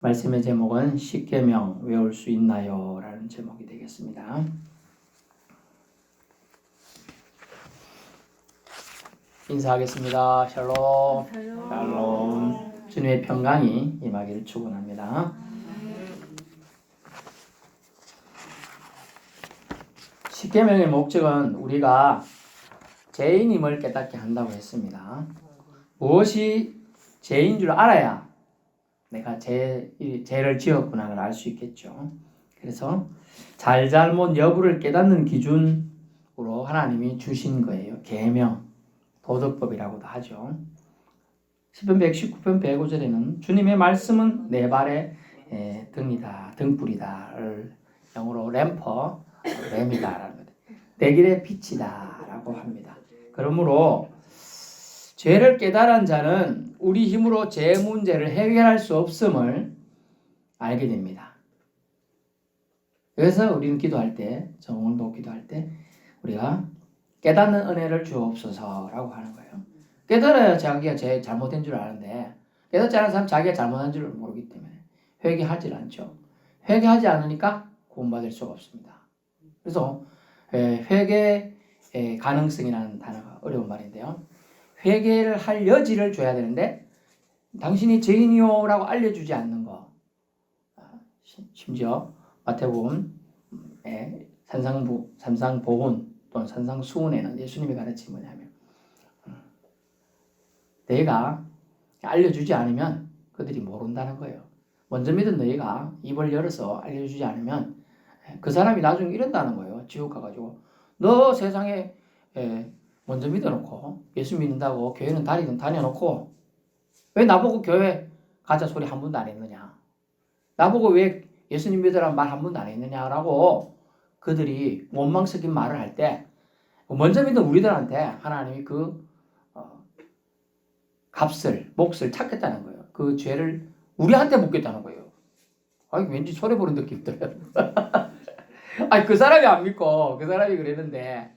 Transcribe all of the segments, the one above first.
말씀의 제목은 십계명 외울 수 있나요? 라는 제목이 되겠습니다. 인사하겠습니다. 샬롬. 샬롬. 주님의 평강이 임하기를 축원합니다. 십계명의 목적은 우리가 죄인임을 깨닫게 한다고 했습니다. 무엇이 죄인 줄 알아야 내가 죄를 지었구나를 알 수 있겠죠. 그래서 잘잘못 여부를 깨닫는 기준으로 하나님이 주신 거예요. 계명, 도덕법이라고도 하죠. 시편 119편 105절에는 주님의 말씀은 내 발의 등이다, 등불이다를 영어로 램퍼, 램이다라는 거예요. 내 길의 빛이다 라고 합니다. 그러므로 죄를 깨달은 자는 우리 힘으로 죄 문제를 해결할 수 없음을 알게 됩니다. 그래서 우리는 기도할 때, 저 오늘도 기도할 때 우리가 깨닫는 은혜를 주옵소서라고 하는 거예요. 깨달아야 자기가 죄 잘못된 줄 아는데 깨닫지 않은 사람은 자기가 잘못한 줄 모르기 때문에 회개하지 않죠. 회개하지 않으니까 구원받을 수가 없습니다. 그래서 회개 가능성이라는 단어가 어려운 말인데요. 회개를 할 여지를 줘야 되는데 당신이 죄인이요 라고 알려주지 않는 거. 심지어 마태복음의 산상보훈 또는 산상수훈에는 예수님이 가르침이 뭐냐면 내가 알려주지 않으면 그들이 모른다는 거예요. 먼저 믿은 너희가 입을 열어서 알려주지 않으면 그 사람이 나중에 이런다는 거예요. 지옥 가가지고 너 세상에 먼저 믿어놓고 예수 믿는다고 교회는 다녀놓고 왜 나보고 교회 가자 소리 한 번도 안 했느냐, 나보고 왜 예수님 믿으라는 말 한 번도 안 했느냐라고 그들이 원망 섞인 말을 할 때 먼저 믿은 우리들한테 하나님이 그 몫을 찾겠다는 거예요. 그 죄를 우리한테 묻겠다는 거예요. 아니 왠지 소리 부른 느낌 들어요. 아니 그 사람이 안 믿고 그 사람이 그랬는데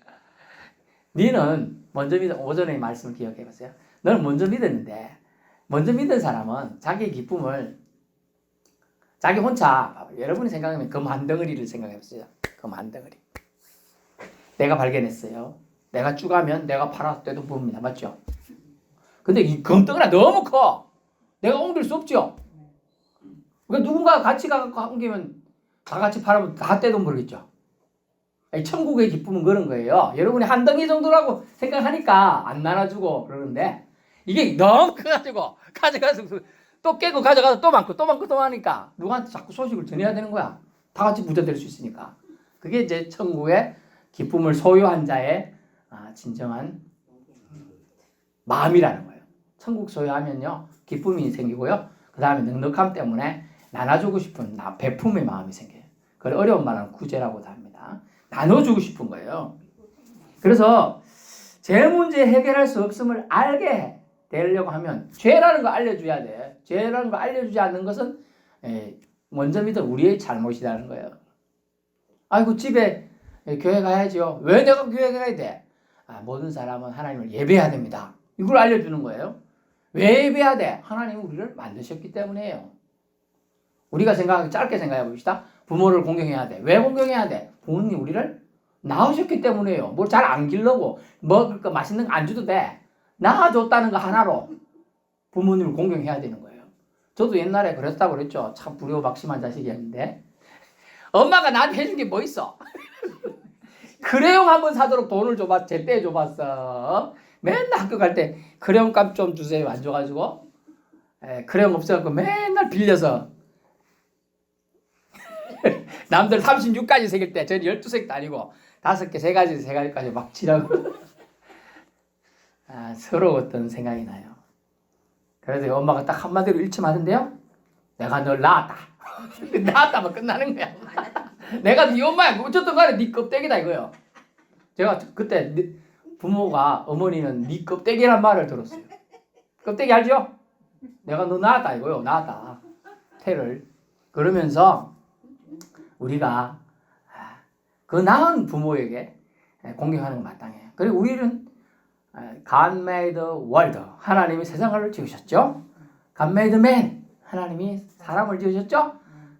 너는 먼저 믿은 오전의 말씀을 기억해 보세요. 너는 먼저 믿었는데 먼저 믿은 사람은 자기의 기쁨을 자기 혼자 여러분이 생각하면 금 한 덩어리를 생각해 보세요. 금 한 덩어리. 내가 발견했어요. 내가 쭉 가면 내가 팔았을 때도 봅니다. 맞죠? 근데 이 금덩어리가 너무 커. 내가 옮길 수 없죠. 그러니까 누군가 같이 가서 옮기면 다 같이 팔아면 다 떼도 모르겠죠. 천국의 기쁨은 그런 거예요. 여러분이 한 덩이 정도라고 생각하니까 안 나눠주고 그러는데 이게 너무 커가지고 가져가서 또 깨고 가져가서 또 많고 또 많고 또 많으니까 누구한테 자꾸 소식을 전해야 되는 거야. 다 같이 부자 될 수 있으니까. 그게 이제 천국의 기쁨을 소유한 자의 진정한 마음이라는 거예요. 천국 소유하면요 기쁨이 생기고요. 그 다음에 넉넉함 때문에 나눠주고 싶은 베품의 마음이 생겨요. 그걸 어려운 말은 구제라고도 합니다. 나눠주고 싶은 거예요. 그래서 죄 문제 해결할 수 없음을 알게 되려고 하면 죄라는 거 알려줘야 돼. 죄라는 거 알려주지 않는 것은 먼저 믿은 우리의 잘못이라는 거예요. 아이고 집에 교회 가야죠. 왜 내가 교회 가야 돼? 모든 사람은 하나님을 예배해야 됩니다. 이걸 알려주는 거예요. 왜 예배해야 돼? 하나님은 우리를 만드셨기 때문이에요. 우리가 짧게 생각해 봅시다. 부모를 공경해야 돼. 왜 공경해야 돼? 부모님 우리를 낳으셨기 때문이에요. 뭘 잘 안 기르고 먹을 거 맛있는 거 안 줘도 돼. 낳아줬다는 거 하나로 부모님을 공경해야 되는 거예요. 저도 옛날에 그랬다고 그랬죠. 참 불효박심한 자식이었는데 엄마가 나한테 해준 게 뭐 있어? 크레용 한번 사도록 돈을 제때 줘봤어. 맨날 학교 갈 때 크레용 값 좀 주세요 안 줘가지고 크레용 없어갖고 맨날 빌려서 남들 36가지 새길 때 저는 12색도 아니고 5개, 3가지, 3가지까지 막 칠하고 서러웠던 생각이 나요. 그래서 엄마가 딱 한마디로 일침하던데요. 내가 널 낳았다. 낳았다면 끝나는 거야. 내가 네 엄마야. 어쨌든 간에 네 껍데기다 이거요. 제가 그때 부모가 어머니는 네 껍데기란 말을 들었어요. 껍데기 알죠? 내가 너 낳았다 이거요. 낳았다. 태를. 그러면서 우리가 그 낳은 부모에게 공경하는 거 마땅해요. 그리고 우리는 God made the world. 하나님이 세상을 지으셨죠. God made man. 하나님이 사람을 지으셨죠?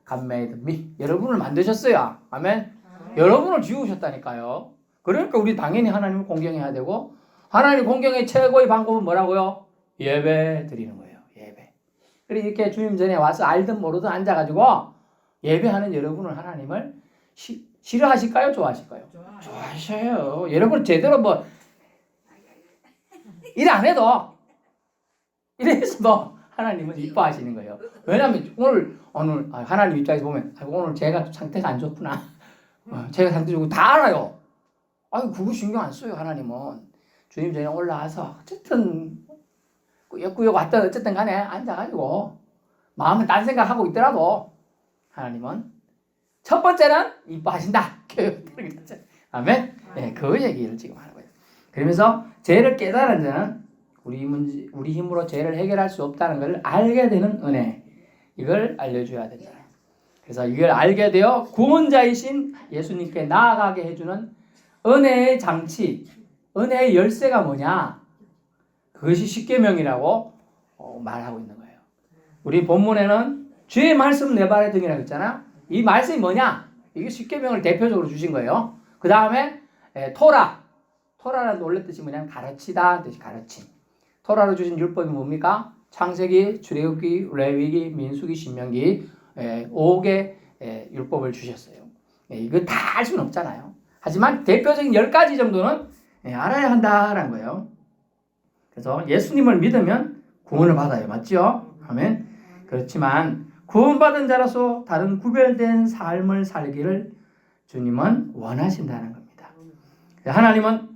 God made me. 여러분을 만드셨어요. 아멘. 여러분을 지으셨다니까요. 그러니까 우리 당연히 하나님을 공경해야 되고, 하나님 공경의 최고의 방법은 뭐라고요? 예배 드리는 거예요. 예배. 그리고 이렇게 주님 전에 와서 알든 모르든 앉아가지고 예배하는 여러분을 하나님을 싫어하실까요? 좋아하실까요? 좋아하셔요. 여러분 제대로 뭐 일 안 해도 이래서 하나님은 이뻐하시는 거예요. 왜냐하면 오늘 하나님 입장에서 보면 오늘 제가 상태가 안 좋구나. 제가 상태 좋고 다 알아요. 그거 신경 안 써요. 하나님은 주님 전에 올라와서 어쨌든 꾸역꾸역 왔든 어쨌든 간에 앉아가지고 마음은 딴 생각하고 있더라도 하나님은 첫 번째는 이뻐하신다. 아멘. 네, 그 얘기를 지금 하는 거예요. 그러면서 죄를 깨달은 자는 우리 힘으로 죄를 해결할 수 없다는 것을 알게 되는 은혜, 이걸 알려줘야 된다. 그래서 이걸 알게 되어 구원자이신 예수님께 나아가게 해주는 은혜의 장치, 은혜의 열쇠가 뭐냐? 그것이 십계명이라고 말하고 있는 거예요. 우리 본문에는 주의 말씀 내 발의 등이라고 했잖아. 이 말씀이 뭐냐? 이게 십계명을 대표적으로 주신 거예요. 그 다음에 토라라는 원래 뜻이 뭐냐면 가르치다 뜻이 가르침. 토라로 주신 율법이 뭡니까? 창세기, 출애굽기, 레위기, 민수기, 신명기 5개 율법을 주셨어요. 이거 다 알 수는 없잖아요. 하지만 대표적인 10가지 정도는 알아야 한다라는 거예요. 그래서 예수님을 믿으면 구원을 받아요. 맞죠? 아멘. 그렇지만 구원받은 자로서 다른 구별된 삶을 살기를 주님은 원하신다는 겁니다. 하나님은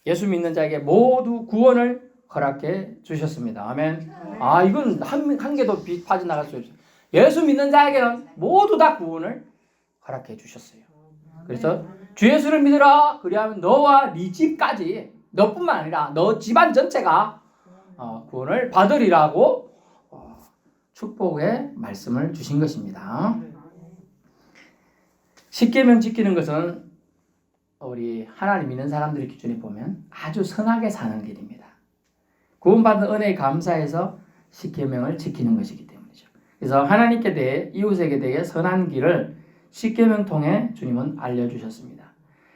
예수 믿는 자에게 모두 구원을 허락해 주셨습니다. 아멘. 이건 한 개도 빠져나갈 수 없어요. 예수 믿는 자에게는 모두 다 구원을 허락해 주셨어요. 그래서 주 예수를 믿으라. 그리하면 너와 네 집까지, 너뿐만 아니라 너 집안 전체가 구원을 받으리라고 축복의 말씀을 주신 것입니다. 십계명 지키는 것은 우리 하나님 믿는 사람들의 기준에 보면 아주 선하게 사는 길입니다. 구원받은 은혜에 감사해서 십계명을 지키는 것이기 때문이죠. 그래서 하나님께 대해 이웃에게 대해 선한 길을 십계명 통해 주님은 알려주셨습니다.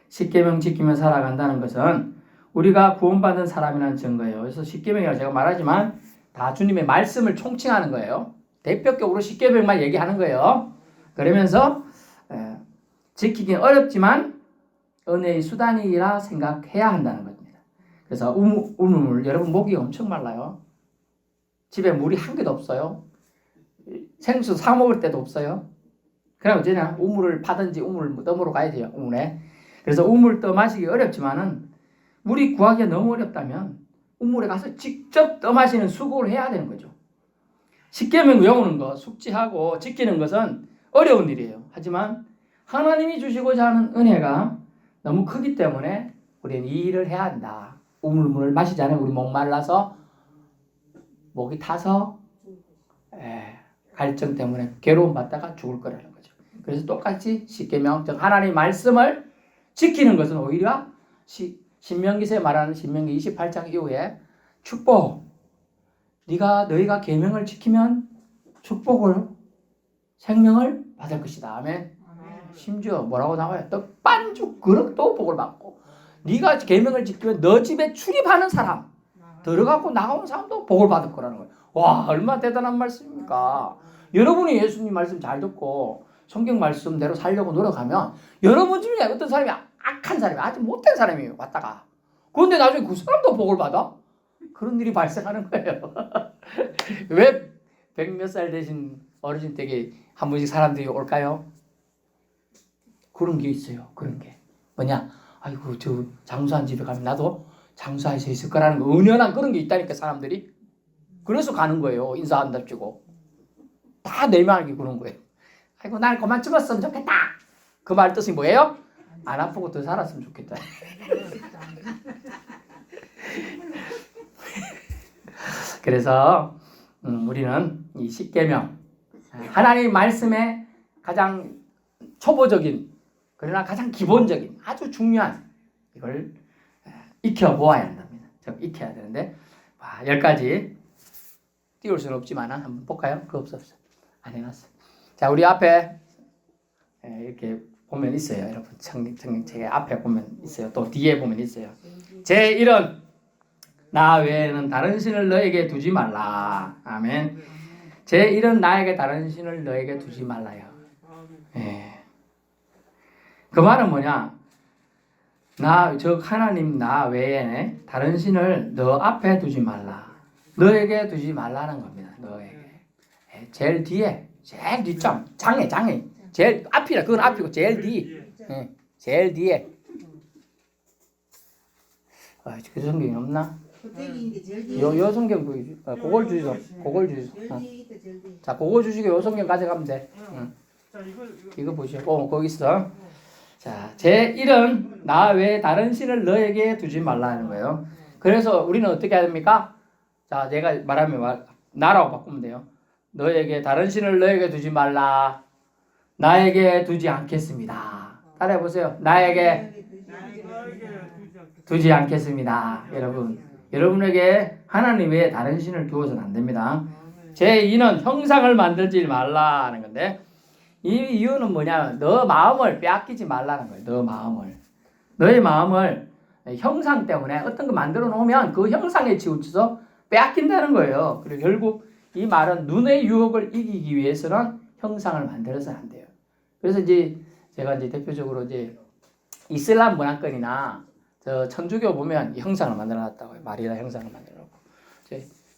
십계명 지키며 살아간다는 것은 우리가 구원받은 사람이라는 증거예요. 그래서 십계명이라고 제가 말하지만 다 주님의 말씀을 총칭하는 거예요. 대표적으로 십계명만 얘기하는 거예요. 그러면서 지키긴 어렵지만 은혜의 수단이라 생각해야 한다는 겁니다. 그래서 우물, 여러분 목이 엄청 말라요. 집에 물이 한 개도 없어요. 생수 사 먹을 때도 없어요. 그럼 어쩌냐? 우물을 파든지 우물 떠먹으러 가야 돼요. 우물에. 그래서 우물 떠 마시기 어렵지만은 물이 구하기가 너무 어렵다면 우물에 가서 직접 떠 마시는 수고를 해야 되는 거죠. 십계명 외우는 거, 숙지하고 지키는 것은 어려운 일이에요. 하지만 하나님이 주시고자 하는 은혜가 너무 크기 때문에 우리는 이 일을 해야 한다. 우물물을 마시잖아요. 우리 목말라서 목이 타서 갈증 때문에 괴로움 받다가 죽을 거라는 거죠. 그래서 똑같이 십계명, 즉 하나님의 말씀을 지키는 것은 오히려 신명기서에 말하는 신명기 28장 이후에 축복, 너희가 계명을 지키면 축복을, 생명을 받을 것이다. 아멘. 심지어 뭐라고 나와요? 떡반죽 그릇도 복을 받고, 네가 계명을 지키면 너 집에 출입하는 사람, 들어가고 나가는 사람도 복을 받을 거라는 거예요. 와, 얼마나 대단한 말씀입니까? 여러분이 예수님 말씀 잘 듣고 성경 말씀대로 살려고 노력하면 여러분 중에 어떤 사람이 악한 사람이, 아주 못된 사람이 왔다가 그런데 나중에 그 사람도 복을 받아? 그런 일이 발생하는 거예요. 왜 100몇 살 되신 어르신 댁에 한 번씩 사람들이 올까요? 그런 게 있어요. 그런 게 뭐냐? 아이고 저 장수한 집에 가면 나도 장수할 수 있을 거라는 거, 은연한 그런 게 있다니까 사람들이. 그래서 가는 거예요. 인사한답시고 다 내면하게 그런 거예요. 아이고 날 그만 죽었으면 좋겠다. 그 말 뜻이 뭐예요? 안 아프고 더 살았으면 좋겠다. 그래서 우리는 이 십계명, 하나님의 말씀에 가장 초보적인, 그러나 가장 기본적인, 아주 중요한 이걸 익혀보아야 한답니다. 즉 익혀야 되는데 10가지 띄울 수는 없지만 한번 볼까요? 그거 없어. 안 해놨어. 자, 우리 앞에 이렇게 보면 있어요. 여러분, 제 앞에 보면 있어요. 또 뒤에 보면 있어요. 제1은 나 외에는 다른 신을 너에게 두지 말라. 아멘. 제1은 나에게 다른 신을 너에게 두지 말라요. 예. 그 말은 뭐냐? 즉 하나님 나 외에 다른 신을 너 앞에 두지 말라. 너에게 두지 말라는 겁니다. 너에게. 제일 뒤에, 제일 뒷점, 장애. 제일 앞이라 그건 앞이고 제일 뒤. 제일 뒤에. 그 성경이 없나? 요 성경 보여주. 그걸 주시죠. 그걸 주시죠. 자, 그거 주시고 요 성경 가져가면 돼. 이거 보시고 거기 있어. 자, 제1은 나 외에 다른 신을 너에게 두지 말라는 거예요. 그래서 우리는 어떻게 해야 됩니까? 자, 내가 말하면 나라고 바꾸면 돼요. 너에게 다른 신을 너에게 두지 말라. 나에게 두지 않겠습니다. 따라해 보세요. 나에게 두지 않겠습니다. 여러분에게 하나님 외에 다른 신을 두어서는 안 됩니다. 제2는 형상을 만들지 말라는 건데 이 이유는 뭐냐? 너 마음을 빼앗기지 말라는 거예요. 너 마음을. 너의 마음을 형상 때문에 어떤 거 만들어 놓으면 그 형상에 치우쳐서 빼앗긴다는 거예요. 그리고 결국 이 말은 눈의 유혹을 이기기 위해서는 형상을 만들어서는 안 돼요. 그래서 이제 제가 이제 대표적으로 이제 이슬람 문화권이나 저 천주교 보면 형상을 만들어 놨다고요. 마리아 형상을 만들어 놓고.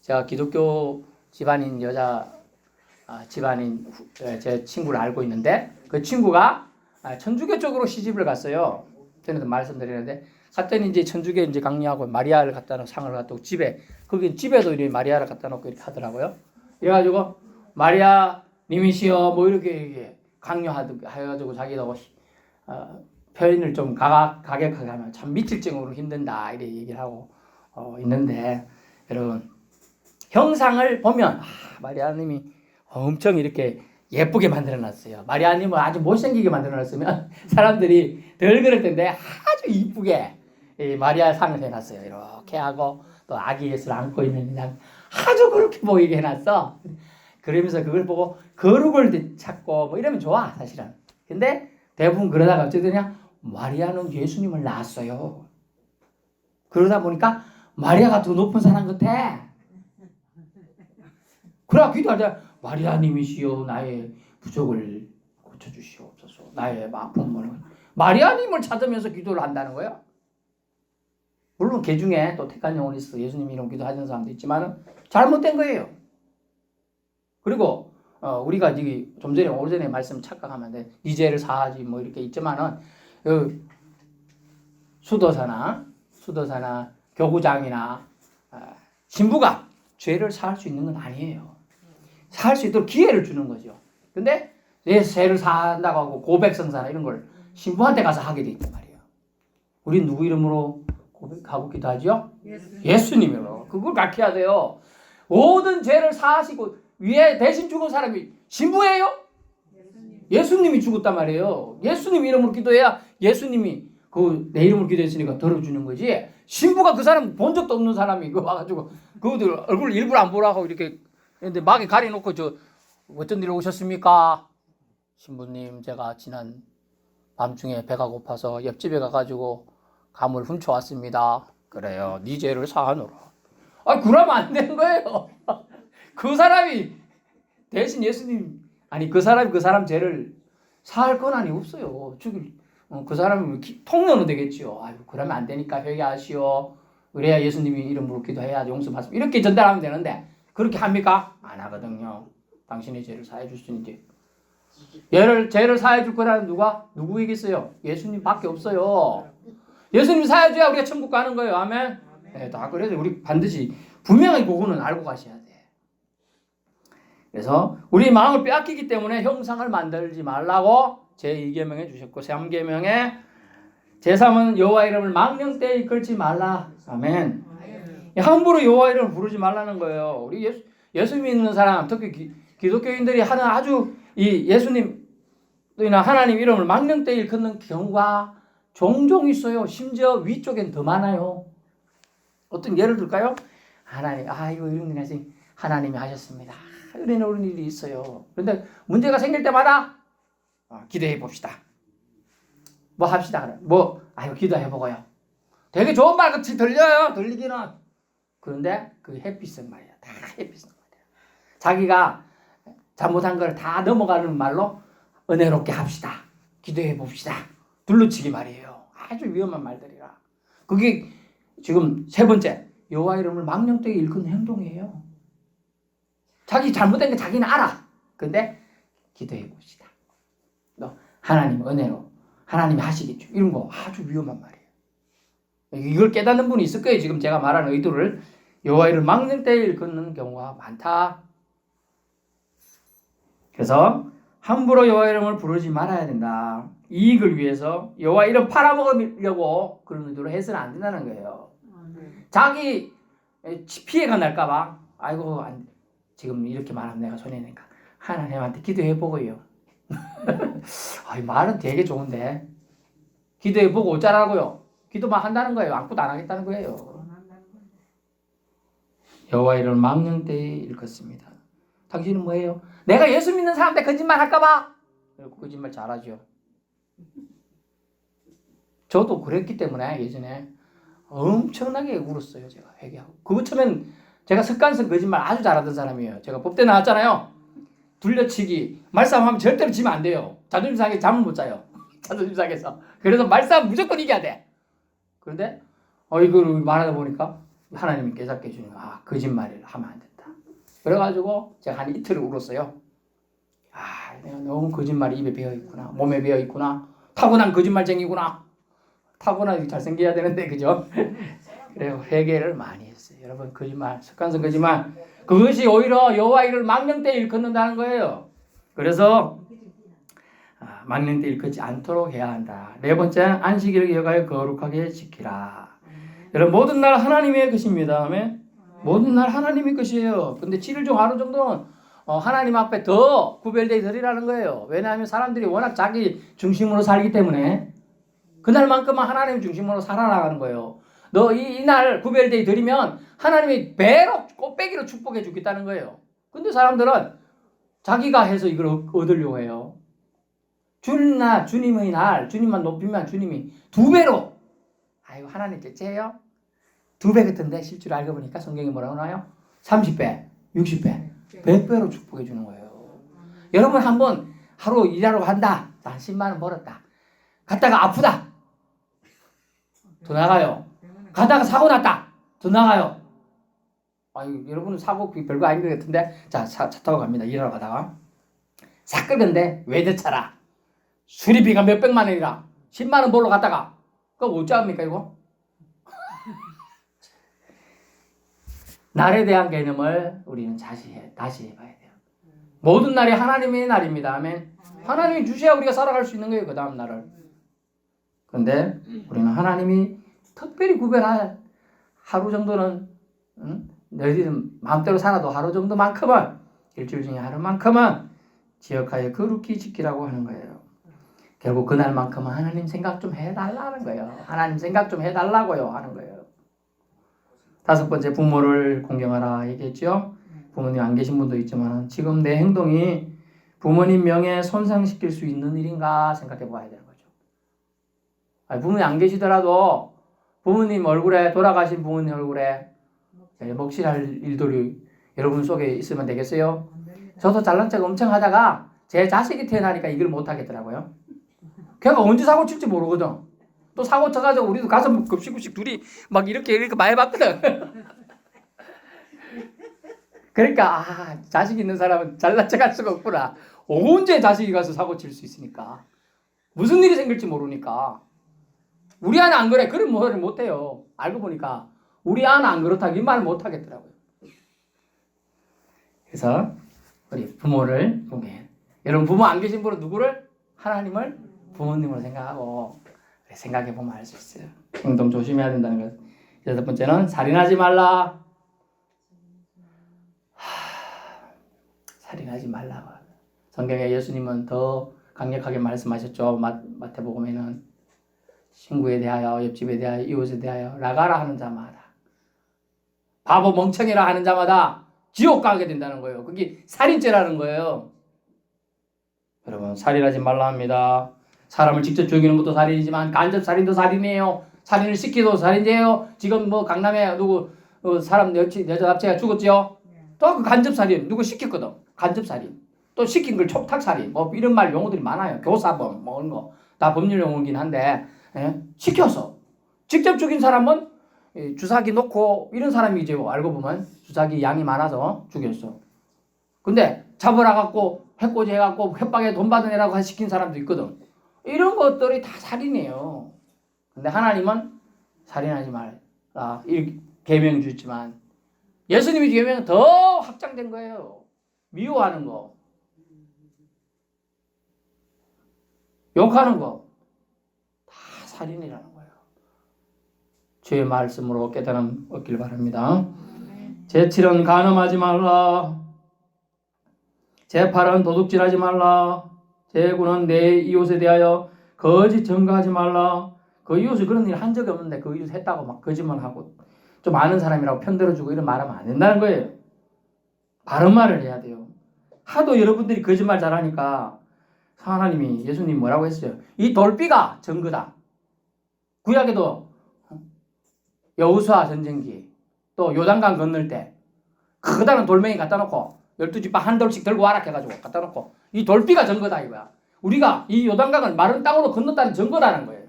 제가 기독교 집안인 여자 집안인 제 친구를 알고 있는데 그 친구가 천주교 쪽으로 시집을 갔어요. 전에도 말씀드리는데 갔더니 이제 천주교 이제 강요하고 마리아를 갖다 놓고 상을 갖다 놓고 거기 집에도 이렇게 마리아를 갖다 놓고 이렇게 하더라고요. 그래가지고 마리아 님이시여 뭐 이렇게 강요해가지고 자기도 표현을 좀 가격하게 하면 참 미칠증으로 힘든다 이렇게 얘기를 하고 있는데 여러분 형상을 보면 마리아님이 엄청 이렇게 예쁘게 만들어놨어요. 마리아님을 아주 못생기게 만들어놨으면 사람들이 덜 그럴 텐데 아주 이쁘게 이 마리아 상을 해놨어요. 이렇게 하고 또 아기 예수를 안고 있는 그냥 아주 그렇게 보이게 해놨어. 그러면서 그걸 보고 거룩을 찾고 뭐 이러면 좋아 사실은. 근데 대부분 그러다가 어찌 되냐? 마리아는 예수님을 낳았어요. 그러다 보니까 마리아가 더 높은 사람 같아. 그래 기도할 때 마리아님이시여 나의 부족을 고쳐주시옵소서. 나의 아픔을. 마리아님을 찾으면서 기도를 한다는 거예요. 물론 개 중에 또 택한 영혼이 있어 예수님 이름 기도하는 사람도 있지만 잘못된 거예요. 그리고 우리가 이제 좀 전에 오전에 말씀 착각하면 돼. 네 죄를 사하지 뭐 이렇게 있지만은 수도사나 교구장이나 신부가 죄를 사할 수 있는 건 아니에요. 살 수 있도록 기회를 주는 거죠. 근데 내 죄를 사한다고 하고 고백성사나 이런 걸 신부한테 가서 하게 돼 있단 말이에요. 우리 누구 이름으로 고백하고 기도하죠? 예수님 이름으로. 그걸 가르쳐야 돼요. 모든 죄를 사하시고 위에 대신 죽은 사람이 신부예요? 예수님이 죽었단 말이에요. 예수님 이름으로 기도해야 예수님이 내 이름으로 기도했으니까 들어주는 거지. 신부가 그 사람 본 적도 없는 사람이 이거 와가지고 그들 얼굴 일부러 안 보라고 이렇게 근데 막에 가려놓고 어쩐 일로 오셨습니까? 신부님 제가 지난 밤중에 배가 고파서 옆집에 가가지고 감을 훔쳐왔습니다. 그래요. 네 죄를 사하노라. 그러면 안 되는 거예요. 그 사람이 대신 예수님 그 사람 죄를 사할 권한이 없어요. 그 사람은 통로는 되겠지요. 그러면 안 되니까 회개하시오. 그래야 예수님이 이름으로 기도해야 용서 받습니다. 이렇게 전달하면 되는데 그렇게 합니까? 안 하거든요. 당신의 죄를 사해 줄 수 있는지. 죄를 사해 줄 거라는 누구이겠어요? 예수님밖에 없어요. 예수님 사해 줘야 우리가 천국 가는 거예요. 아멘. 네, 다 그래서 우리 반드시 분명히 그거는 알고 가셔야 돼. 그래서 우리 마음을 빼앗기기 때문에 형상을 만들지 말라고 제2계명에 주셨고 제3계명에 제3은 여호와 이름을 망령되이 걸지 말라. 아멘. 함부로 여호와 이름을 부르지 말라는 거예요. 우리 예수 믿는 사람, 특히 기독교인들이 하는 아주 이 예수님이나 하나님 이름을 망령되이 걷는 경우가 종종 있어요. 심지어 위쪽엔 더 많아요. 어떤 예를 들까요? 하나님, 이거 이런 게 나지. 하나님이 하셨습니다. 이런 일이 있어요. 그런데 문제가 생길 때마다 기도해 봅시다. 뭐 합시다. 아이고 기도해 보고요. 되게 좋은 말 같이 들려요. 들리기는. 그런데 그 햇빛은 말이야. 다 햇빛은 말이야. 자기가 잘못한 걸 다 넘어가는 말로 은혜롭게 합시다. 기도해 봅시다. 둘러치기 말이에요. 아주 위험한 말들이라. 그게 지금 세 번째, 여호와 이름을 망령되게 일컫는 행동이에요. 자기 잘못된 게 자기는 알아. 근데 기도해 봅시다. 하나님 은혜로 하나님이 하시겠죠. 이런 거 아주 위험한 말이에요. 이걸 깨닫는 분이 있을 거예요. 지금 제가 말하는 의도를. 여호와 이름을 망령되게 일컫는 경우가 많다. 그래서 함부로 여호와 이름을 부르지 말아야 된다. 이익을 위해서 여호와 이름 팔아먹으려고 그런 의도로 해서는 안 된다는 거예요. 자기 피해가 날까봐 아이고 지금 이렇게 말하면 내가 손해니까 하나님한테 기도해보고요. 말은 되게 좋은데 기도해보고 어쩌라고요. 기도만 한다는 거예요. 아무것도 안 하겠다는 거예요. 여호와 이름을 망령되이 일컫습니다. 당신은 뭐예요? 내가 예수 믿는 사람한테 거짓말 할까봐 거짓말 잘하죠. 저도 그랬기 때문에 예전에 엄청나게 울었어요. 제가 회개하고. 그거 처음엔 제가 습관성 거짓말 아주 잘하던 사람이에요. 제가 법대 나왔잖아요. 둘러치기, 말싸움하면 절대로 지면 안 돼요. 자존심 상해 잠을 못 자요. 자존심 상해서. 그래서 말싸움 무조건 이겨야 돼. 그런데 이걸 말하다 보니까 하나님이 깨닫게 해주는 거짓말을 하면 안 된다. 그래가지고 제가 한 이틀을 울었어요. 내가 너무 거짓말이 입에 배어있구나. 몸에 배어있구나. 타고난 거짓말쟁이구나. 타고난 잘생겨야 되는데 그죠? 그래서 회개를 많이 했어요. 여러분 거짓말, 습관성 거짓말 그것이 오히려 여호와 이름을 망령되이 일컫는다는 거예요. 그래서 망령되이 일컫지 않도록 해야 한다. 네 번째, 안식일을 기억하여 거룩하게 지키라. 여러분 모든 날 하나님의 것입니다. 모든 날 하나님의 것이에요. 근데 7일 중 하루 정도는 하나님 앞에 더 구별되어 드리라는 거예요. 왜냐하면 사람들이 워낙 자기 중심으로 살기 때문에 그날만큼만 하나님 중심으로 살아나가는 거예요. 너 이날 구별되어 드리면 하나님이 배로 꽃배기로 축복해 주겠다는 거예요. 근데 사람들은 자기가 해서 이걸 얻으려고 해요. 주님의 날, 주님만 높이면 주님이 2배로 하나님 째째요? 2배 같은데 실제로 알고 보니까 성경이 뭐라고 나와요? 30배, 60배, 100배로 축복해 주는 거예요. 여러분 한번 하루 일하러 간다. 난 10만 원 벌었다. 갔다가 아프다. 더 나가요. 가다가 사고 났다. 더 나가요. 여러분은 사고 별거 아닌 것 같은데 차 타고 갑니다. 일하러 가다가 싹 긁은데 외제차라. 수리비가 몇백만 원이라 10만 원 벌러 갔다가 그거 어찌합니까 이거? 날에 대한 개념을 우리는 다시 해봐야 돼요. 모든 날이 하나님의 날입니다. 아멘. 하나님이 주셔야 우리가 살아갈 수 있는 거예요. 그 다음 날을. 그런데 우리는 하나님이 특별히 구별할 하루 정도는 너희들은 마음대로 살아도 하루 정도만큼은 일주일 중에 하루만큼은 기억하여 거룩히 지키라고 하는 거예요. 결국 그날만큼은 하나님 생각 좀 해달라는 거예요. 하나님 생각 좀 해달라고요 하는 거예요. 5번째, 부모를 공경하라 얘기했죠. 부모님 안 계신 분도 있지만 지금 내 행동이 부모님 명예 손상시킬 수 있는 일인가 생각해 봐야 되는 거죠. 부모님 안 계시더라도 부모님 얼굴에, 돌아가신 부모님 얼굴에 먹칠할 일들이 여러분 속에 있으면 되겠어요? 저도 잘난 척 엄청 하다가 제 자식이 태어나니까 이걸 못 하겠더라고요. 걔가 언제 사고 칠지 모르거든. 또 사고 쳐가지고 우리도 가서 급식급식 둘이 막 이렇게 많이 해봤거든. 그러니까 자식 있는 사람은 잘난 척 할 수가 없구나. 언제 자식이 가서 사고 칠 수 있으니까. 무슨 일이 생길지 모르니까. 우리 아는 안 그래. 그런 말을 못해요. 알고 보니까 우리 아는 안 그렇다고 이 말을 못하겠더라고요. 그래서 우리 부모를 공경해. 여러분 부모 안 계신 분은 누구를? 하나님을 부모님으로 생각하고 생각해 보면 알 수 있어요. 행동 조심해야 된다는 것. 6번째는 살인하지 말라. 살인하지 말라고. 성경에 예수님은 더 강력하게 말씀하셨죠. 마태복음에는 친구에 대하여, 옆집에 대하여, 이웃에 대하여 나가라 하는 자마다, 바보 멍청이라 하는 자마다 지옥 가게 된다는 거예요. 그게 살인죄라는 거예요. 여러분, 살인하지 말라 합니다. 사람을 직접 죽이는 것도 살인이지만 간접 살인도 살인이에요. 살인을 시키도 살인죄예요. 지금 뭐 강남에 누구 사람 여자 납치가 죽었지요. 또 그 간접 살인 누구 시켰거든. 간접 살인. 또 시킨 걸 촉탁 살인. 뭐 이런 말 용어들이 많아요. 교사범 뭐 이런 거 다 법률 용어긴 한데 시켜서 직접 죽인 사람은 주사기 놓고 이런 사람이지 알고 보면 주사기 양이 많아서 죽였어. 근데 잡으라 갖고 해코지 해갖고 협박에 돈 받은 애라고 시킨 사람도 있거든. 이런 것들이 다 살인이에요. 근데 하나님은 살인하지 말라 이렇게 계명 주지만 예수님이 계명은 더 확장된 거예요. 미워하는 거, 욕하는 거 다 살인이라는 거예요. 주의 말씀으로 깨달음 얻길 바랍니다. 제7은 간음하지 말라. 제8은 도둑질하지 말라. 제9는 내 이웃에 대하여 거짓 증거하지 말라. 그 이웃이 그런 일 한 적이 없는데 그 이웃 했다고 막 거짓말하고 좀 아는 사람이라고 편들어주고 이런 말하면 안 된다는 거예요. 바른 말을 해야 돼요. 하도 여러분들이 거짓말 잘하니까 하나님이 예수님 뭐라고 했어요? 이 돌비가 증거다. 구약에도 여호수아 전쟁기 또 요단강 건널 때 크다란 돌멩이 갖다 놓고 12지파 한 돌씩 들고 와라 해가지고 갖다 놓고 이 돌비가 증거다 이거야. 우리가 이 요단강을 마른 땅으로 건넜다는 증거라는 거예요.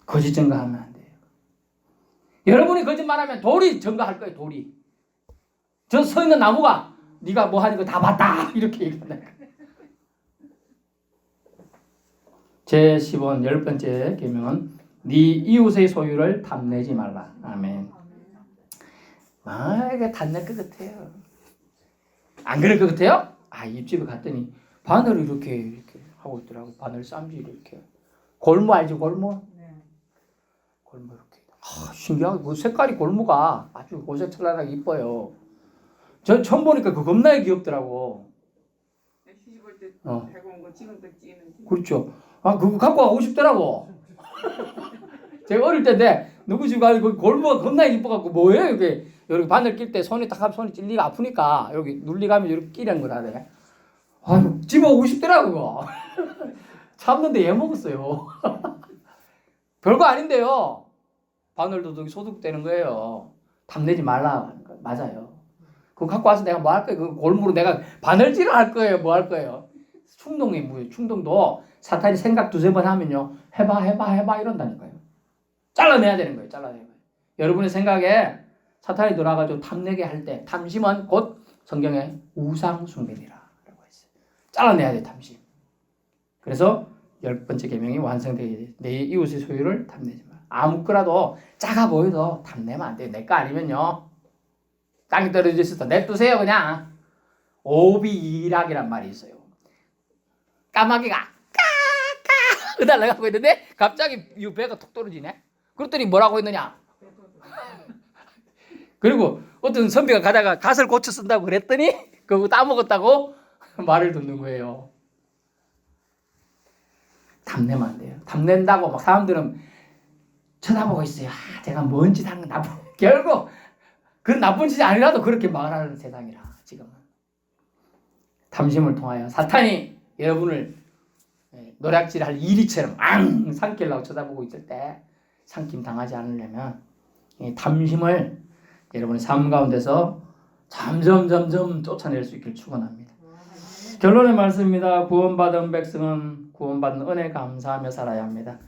거짓 증거하면 안 돼요. 여러분이 거짓말하면 돌이 증거할 거예요. 돌이. 저 서 있는 나무가 네가 뭐 하는 거 다 봤다 이렇게 얘기한다. 제10원 10번째 계명은 네 이웃의 소유를 탐내지 말라. 아멘. 이게 탐낼 것 같아요. 안 그럴 것 같아요? 입집에 갔더니 바늘을 이렇게 하고 있더라고. 바늘 쌈질 이렇게. 골무 알지 골무? 골무 이렇게. 신기하게 그 색깔이 골무가 아주 고색철랄하게 이뻐요. 저 처음 보니까 그 겁나게 귀엽더라고. 시집올 때 해고 온 거 지금도 찌는. 그렇죠. 그거 갖고 가고 싶더라고. 제가 어릴 때인데 누구 집 가서 그 골무가 겁나게 이뻐갖고 뭐예요 이게. 여기 바늘 낄 때 손이 딱 하면 손이 찔리가 아프니까 여기 눌리가면 이렇게 끼는 거라네. 집어오고 싶더라고 그거. 참는데 얘 먹었어요. 별거 아닌데요. 바늘도 소독되는 거예요. 탐내지 말라. 맞아요. 그거 갖고 와서 내가 뭐 할 거예요? 그 골무로 내가 바늘질을 할 거예요? 뭐 할 거예요? 충동이 뭐예요? 충동도 사탄이 생각 두세 번 하면요. 해봐 이런다니까요. 잘라내야 되는 거예요. 잘라내야 돼요. 여러분의 생각에 사탄이 들어와가지고 탐내게 할 때 탐심은 곧 성경에 우상 숭배니라 라고 했어요. 잘라내야 돼 탐심. 그래서 10번째 계명이 완성되게 돼. 내 이웃의 소유를 탐내지 마. 아무 거라도 작아 보여도 탐내면 안 돼요. 내 거 아니면요. 땅이 떨어져 있어서 냅두세요 그냥. 오비일학이란 말이 있어요. 까마귀가 까까 으달려가고 있는데 갑자기 이 배가 톡 떨어지네. 그랬더니 뭐라고 했느냐. 그리고 어떤 선비가 가다가 갓을 고쳐 쓴다고 그랬더니 그거 따먹었다고 말을 듣는 거예요. 탐내면 안 돼요. 탐낸다고 막 사람들은 쳐다보고 있어요. 제가 뭔 짓 하는 건 나쁜. 결국 그 나쁜 짓이 아니라도 그렇게 말하는 세상이라 지금은. 탐심을 통하여 사탄이 여러분을 노략질할 이리처럼 삼키려고 쳐다보고 있을 때 삼킴 당하지 않으려면 이 탐심을 여러분의 삶 가운데서 점점 쫓아낼 수 있길 축원합니다. 결론의 말씀입니다. 구원받은 백성은 구원받은 은혜 감사하며 살아야 합니다.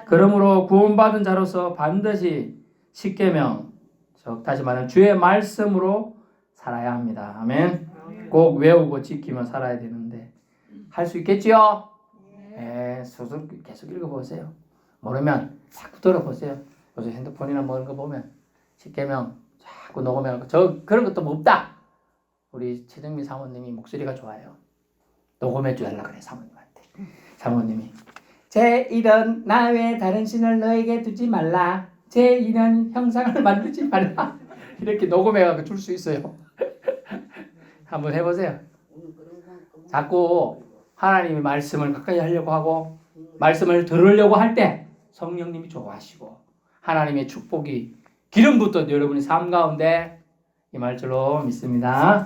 그러므로 구원받은 자로서 반드시 십계명, 즉 다시 말하면 주의 말씀으로 살아야 합니다. 아멘. 꼭 외우고 지키며 살아야 되는데 할 수 있겠지요? 네, 계속 읽어보세요. 모르면 자꾸 들어보세요. 요즘 핸드폰이나 뭐 이런 거 보면 십계명 자꾸 녹음해갖고 저 그런 것도 뭐 없다. 우리 최정미 사모님이 목소리가 좋아요. 녹음해 주달라 그래 사모님한테. 사모님이 제1은 나 외에 다른 신을 너에게 두지 말라. 제2는 형상을 만들지 말라. 이렇게 녹음해갖고 줄 수 있어요. 한번 해보세요. 자꾸 하나님의 말씀을 가까이 하려고 하고 말씀을 들으려고 할 때 성령님이 좋아하시고 하나님의 축복이 기름 붓던 여러분의 삶 가운데 임할 줄로 믿습니다.